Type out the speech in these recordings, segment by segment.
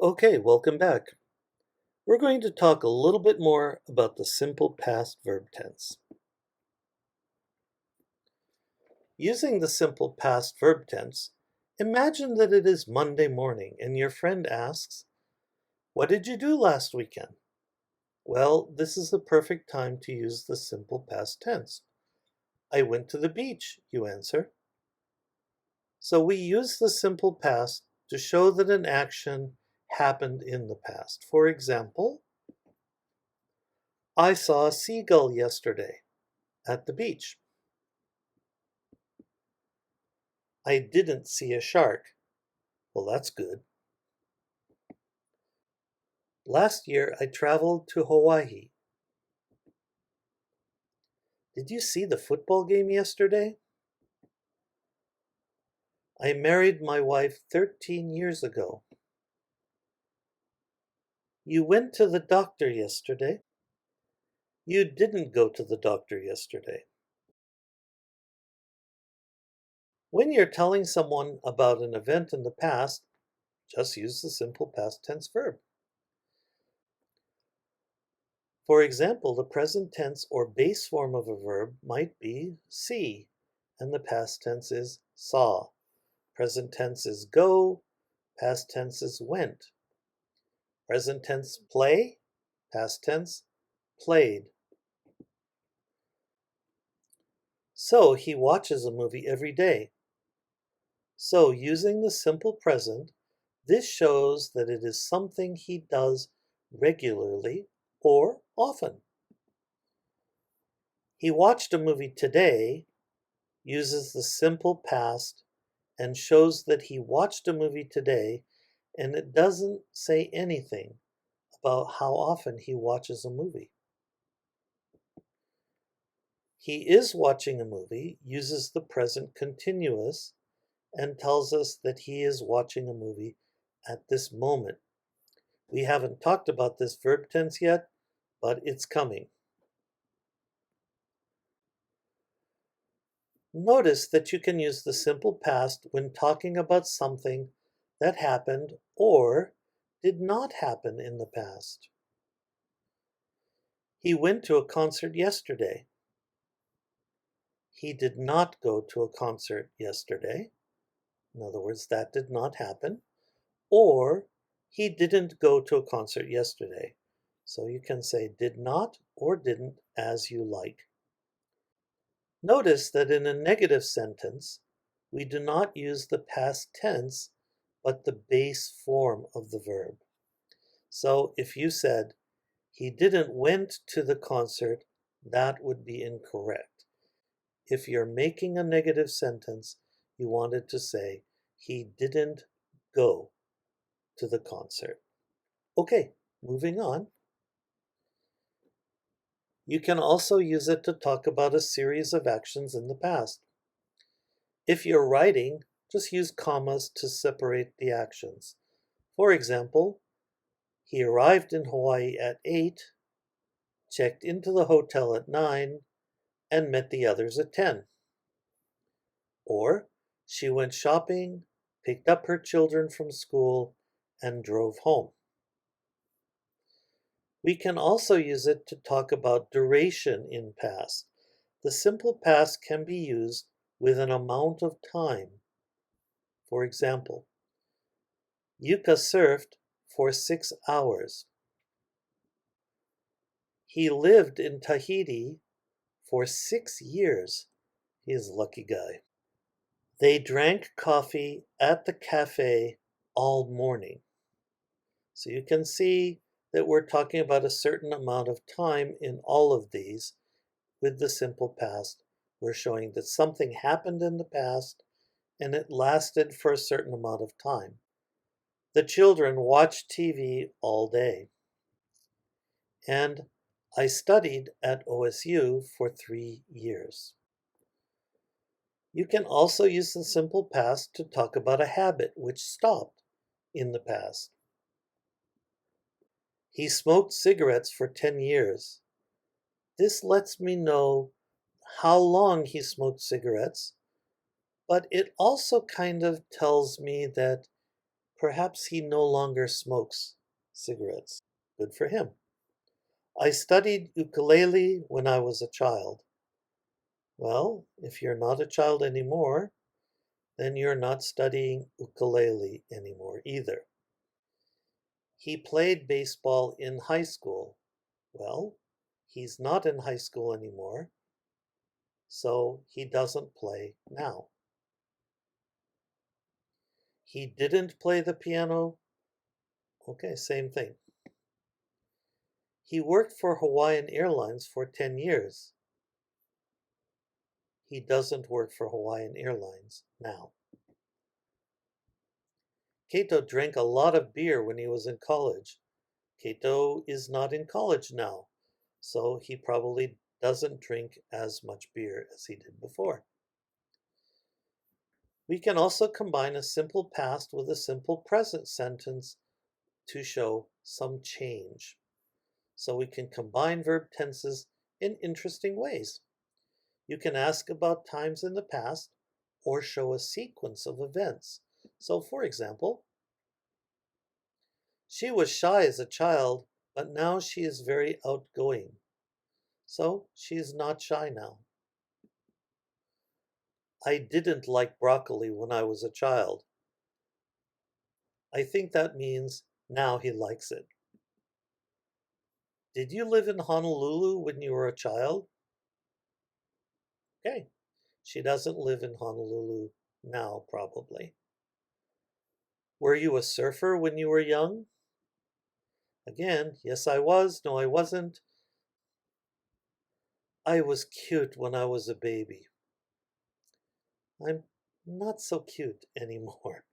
Okay, welcome back. We're going to talk a little bit more about the simple past verb tense. Using the simple past verb tense, imagine that it is Monday morning and your friend asks, "What did you do last weekend?" Well, this is the perfect time to use the simple past tense. "I went to the beach," you answer. So we use the simple past to show that an action happened in the past. For example, I saw a seagull yesterday at the beach. I didn't see a shark. Well, that's good. Last year I traveled to Hawaii. Did you see the football game yesterday? I married my wife 13 years ago. You went to the doctor yesterday. You didn't go to the doctor yesterday. When you're telling someone about an event in the past, just use the simple past tense verb. For example, the present tense or base form of a verb might be see, and the past tense is saw. Present tense is go, past tense is went. Present tense play, past tense played. So he watches a movie every day. So using the simple present, this shows that it is something he does regularly or often. He watched a movie today uses the simple past and shows that he watched a movie today, and it doesn't say anything about how often he watches a movie. He is watching a movie uses the present continuous and tells us that he is watching a movie at this moment. We haven't talked about this verb tense yet, but it's coming. Notice that you can use the simple past when talking about something that happened or did not happen in the past. He went to a concert yesterday. He did not go to a concert yesterday. In other words, that did not happen. Or he didn't go to a concert yesterday. So you can say did not or didn't as you like. Notice that in a negative sentence, we do not use the past tense, but the base form of the verb. So if you said, he didn't went to the concert, that would be incorrect. If you're making a negative sentence, you wanted to say, he didn't go to the concert. Okay, moving on. You can also use it to talk about a series of actions in the past. If you're writing, just use commas to separate the actions. For example, he arrived in Hawaii at 8, checked into the hotel at 9, and met the others at 10. Or, she went shopping, picked up her children from school, and drove home. We can also use it to talk about duration in past. The simple past can be used with an amount of time. For example, Yuka surfed for 6 hours. He lived in Tahiti for 6 years. He is a lucky guy. They drank coffee at the cafe all morning. So you can see that we're talking about a certain amount of time in all of these. With the simple past, we're showing that something happened in the past and it lasted for a certain amount of time. The children watched TV all day. And I studied at OSU for 3 years. You can also use the simple past to talk about a habit which stopped in the past. He smoked cigarettes for 10 years. This lets me know how long he smoked cigarettes, but it also kind of tells me that Perhaps he no longer smokes cigarettes. Good for him. I studied ukulele when I was a child. Well, if you're not a child anymore, then you're not studying ukulele anymore either. He played baseball in high school. Well, he's not in high school anymore, so he doesn't play now. He didn't play the piano. Okay, same thing. He worked for Hawaiian Airlines for 10 years. He doesn't work for Hawaiian Airlines now. Kato drank a lot of beer when he was in college. Kato is not in college now, so he probably doesn't drink as much beer as he did before. We can also combine a simple past with a simple present sentence to show some change. So we can combine verb tenses in interesting ways. You can ask about times in the past or show a sequence of events. So, for example, she was shy as a child, but now she is very outgoing. So, she is not shy now. I didn't like broccoli when I was a child. I think that means now he likes it. Did you live in Honolulu when you were a child? Okay, she doesn't live in Honolulu now, probably. Were you a surfer when you were young? Again, yes, I was. No, I wasn't. I was cute when I was a baby. I'm not so cute anymore.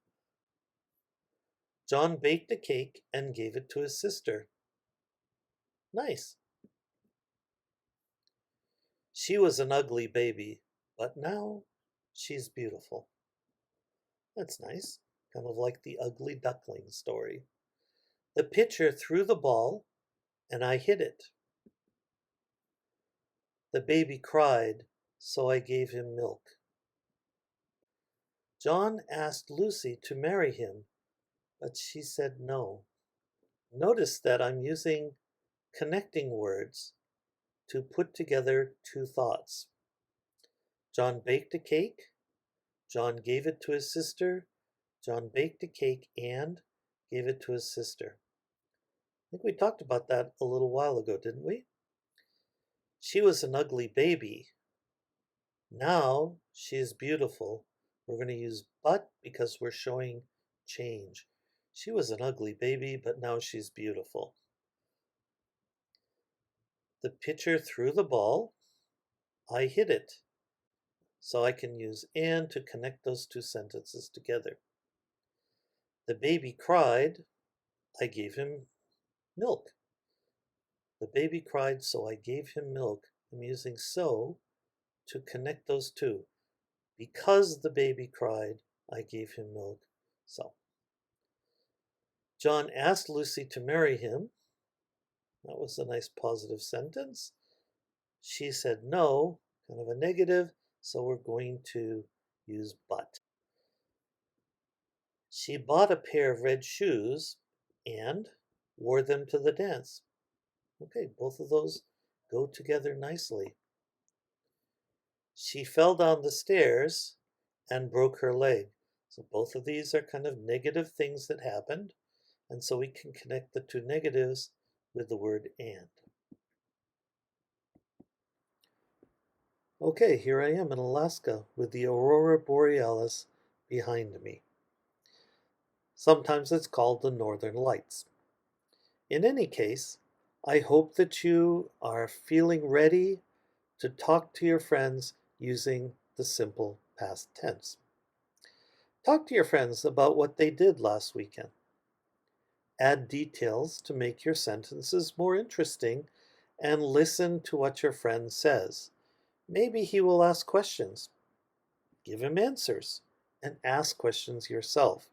John baked a cake and gave it to his sister. Nice. She was an ugly baby, but now she's beautiful. That's nice. Kind of like the ugly duckling story. The pitcher threw the ball, and I hit it. The baby cried, so I gave him milk. John asked Lucy to marry him, but she said no. Notice that I'm using connecting words to put together two thoughts. John baked a cake. John gave it to his sister. John baked a cake and gave it to his sister. I think we talked about that a little while ago, didn't we? She was an ugly baby. Now she is beautiful. We're going to use but because we're showing change. She was an ugly baby, but now she's beautiful. The pitcher threw the ball. I hit it. So I can use and to connect those two sentences together. The baby cried. I gave him milk. The baby cried, so I gave him milk. I'm using so to connect those two. Because the baby cried, I gave him milk. So, John asked Lucy to marry him. That was a nice positive sentence. She said no, kind of a negative, so we're going to use but. She bought a pair of red shoes and wore them to the dance. Okay, both of those go together nicely. She fell down the stairs and broke her leg. So both of these are kind of negative things that happened. And so we can connect the two negatives with the word and. Okay, here I am in Alaska with the Aurora Borealis behind me. Sometimes it's called the Northern Lights. In any case, I hope that you are feeling ready to talk to your friends using the simple past tense. Talk to your friends about what they did last weekend. Add details to make your sentences more interesting and listen to what your friend says. Maybe he will ask questions. Give him answers and ask questions yourself.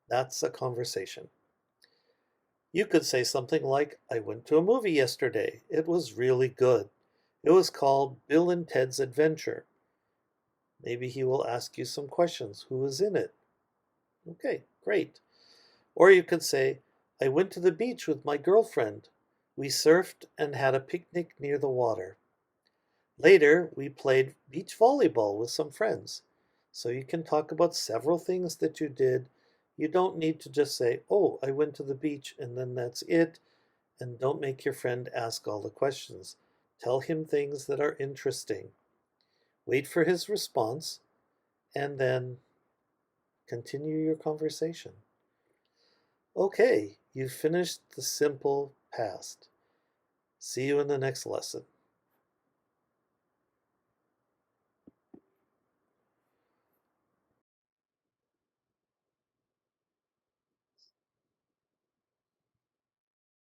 That's a conversation. You could say something like, I went to a movie yesterday. It was really good. It was called Bill and Ted's Adventure. Maybe he will ask you some questions. Who was in it? Okay, great. Or you could say, I went to the beach with my girlfriend. We surfed and had a picnic near the water. Later, we played beach volleyball with some friends. So you can talk about several things that you did. You don't need to just say, oh, I went to the beach and then that's it. And don't make your friend ask all the questions. Tell him things that are interesting. Wait for his response and then continue your conversation. Okay, you've finished the simple past. See you in the next lesson.